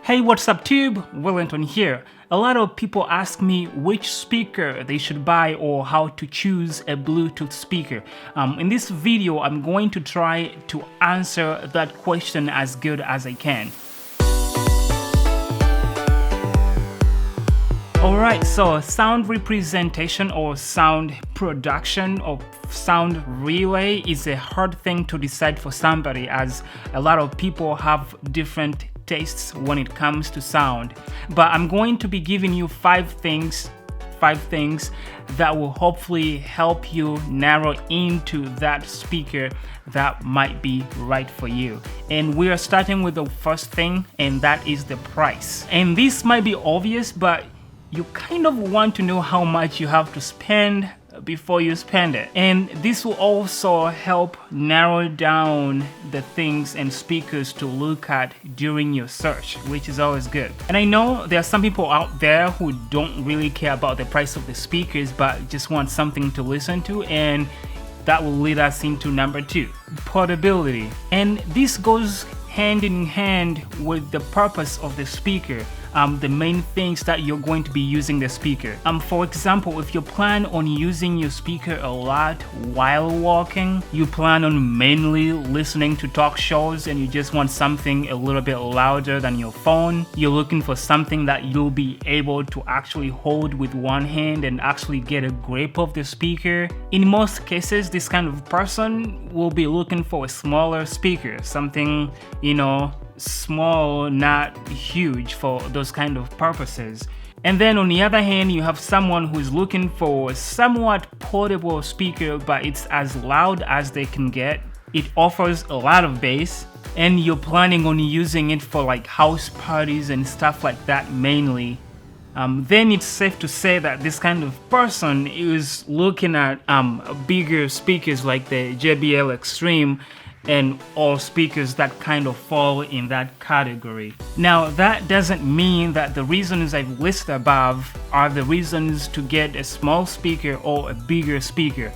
Hey, what's up tube? Willington here. A lot of people ask me which speaker they should buy or how to choose a Bluetooth speaker. In this video, I'm going to try to answer that question as good as I can. Alright, so sound representation or sound production or sound relay is a hard thing to decide for somebody, as a lot of people have different tastes when it comes to sound. But I'm going to be giving you five things that will hopefully help you narrow into that speaker that might be right for you. And we are starting with the first thing, and that is the price. And this might be obvious, but you kind of want to know how much you have to spend before you spend it. And this will also help narrow down the things and speakers to look at during your search, which is always good. And I know there are some people out there who don't really care about the price of the speakers, but just want something to listen to, and that will lead us into number 2, portability. And this goes hand in hand with the purpose of the speaker. The main things that you're going to be using the speaker. For example, if you plan on using your speaker a lot while walking, you plan on mainly listening to talk shows and you just want something a little bit louder than your phone, you're looking for something that you'll be able to actually hold with one hand and actually get a grip of the speaker. In most cases, this kind of person will be looking for a smaller speaker, something, small, not huge, for those kind of purposes. And then on the other hand, you have someone who's looking for a somewhat portable speaker, but it's as loud as they can get. It offers a lot of bass, and you're planning on using it for like house parties and stuff like that mainly. Then it's safe to say that this kind of person is looking at bigger speakers like the JBL Extreme and all speakers that kind of fall in that category. Now, that doesn't mean that the reasons I've listed above are the reasons to get a small speaker or a bigger speaker.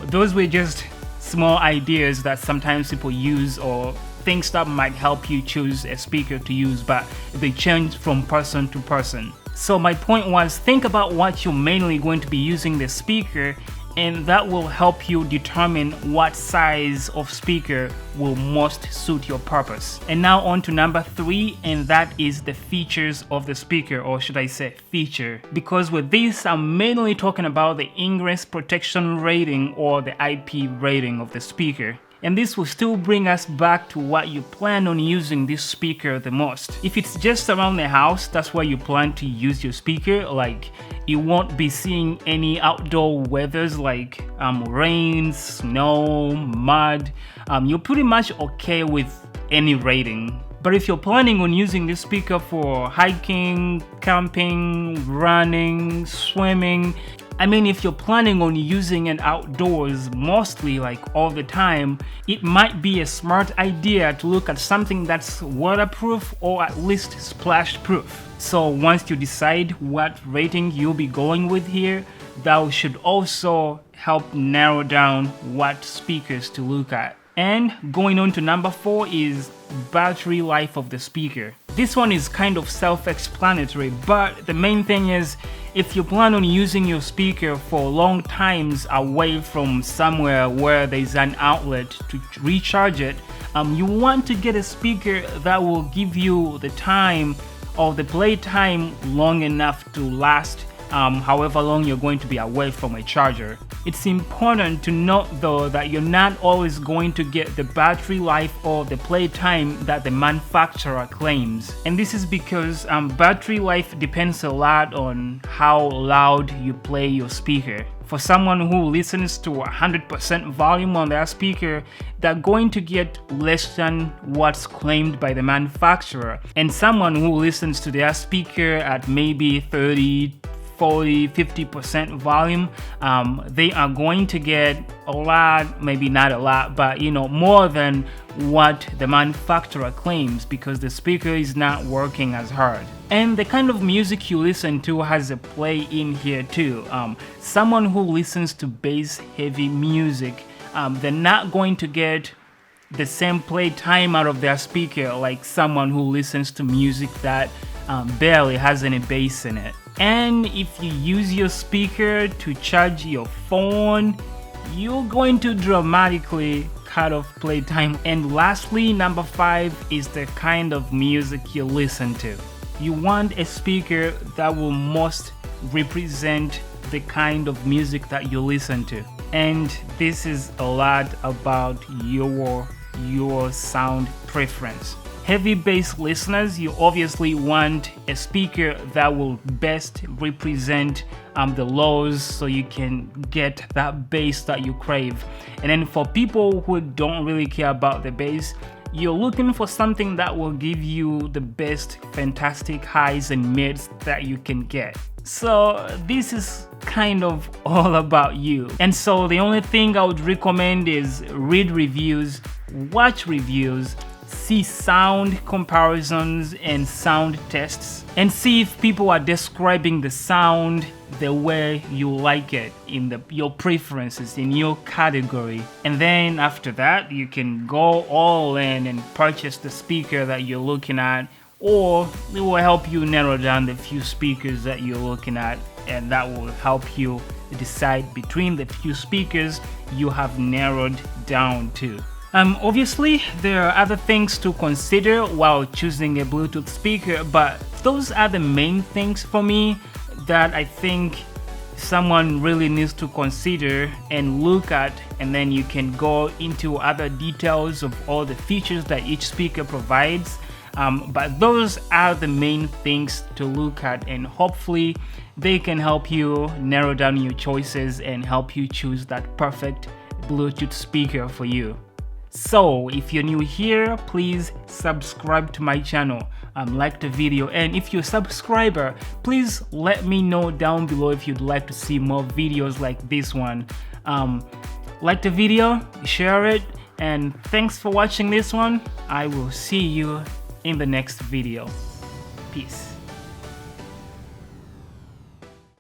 Those were just small ideas that sometimes people use, or things that might help you choose a speaker to use, but they change from person to person. So my point was, think about what you're mainly going to be using the speaker, and that will help you determine what size of speaker will most suit your purpose. And now on to number 3, and that is the features of the speaker, or should I say feature, because with this I'm mainly talking about the ingress protection rating or the IP rating of the speaker. And this will still bring us back to what you plan on using this speaker the most. If it's just around the house, that's where you plan to use your speaker, like you won't be seeing any outdoor weathers like rain, snow, mud, you're pretty much okay with any rating. But if you're planning on using this speaker for hiking, camping, running, swimming, if you're planning on using it outdoors mostly, like all the time, it might be a smart idea to look at something that's waterproof or at least splash proof. So once you decide what rating you'll be going with here, that should also help narrow down what speakers to look at. And going on to number 4 is battery life of the speaker. This one is kind of self-explanatory, but the main thing is, if you plan on using your speaker for long times away from somewhere where there's an outlet to recharge it, you want to get a speaker that will give you the time or the play time long enough to last however long you're going to be away from a charger. It's important to note though that you're not always going to get the battery life or the play time that the manufacturer claims. And this is because battery life depends a lot on how loud you play your speaker. For someone who listens to 100% volume on their speaker, they're going to get less than what's claimed by the manufacturer. And someone who listens to their speaker at maybe 30, 40, 50% volume, they are going to get a lot, maybe not a lot, but more than what the manufacturer claims, because the speaker is not working as hard. And the kind of music you listen to has a play in here too. Someone who listens to bass heavy music, they're not going to get the same play time out of their speaker like someone who listens to music that barely has any bass in it. And if you use your speaker to charge your phone, you're going to dramatically cut off playtime. And lastly, number 5 is the kind of music you listen to. You want a speaker that will most represent the kind of music that you listen to. And this is a lot about your sound preference. Heavy bass listeners, you obviously want a speaker that will best represent the lows so you can get that bass that you crave. And then for people who don't really care about the bass, you're looking for something that will give you the best fantastic highs and mids that you can get. So this is kind of all about you. And so the only thing I would recommend is read reviews, watch reviews, see sound comparisons and sound tests, and see if people are describing the sound the way you like it in your preferences, in your category. And then after that, you can go all in and purchase the speaker that you're looking at, or it will help you narrow down the few speakers that you're looking at, and that will help you decide between the few speakers you have narrowed down to. Obviously, there are other things to consider while choosing a Bluetooth speaker, but those are the main things for me that I think someone really needs to consider and look at, and then you can go into other details of all the features that each speaker provides. But those are the main things to look at, and hopefully they can help you narrow down your choices and help you choose that perfect Bluetooth speaker for you. So if you're new here, please subscribe to my channel, like the video, and if you're a subscriber, please let me know down below if you'd like to see more videos like this one. Like the video, share it, and thanks for watching this one. I will see you in the next video. Peace.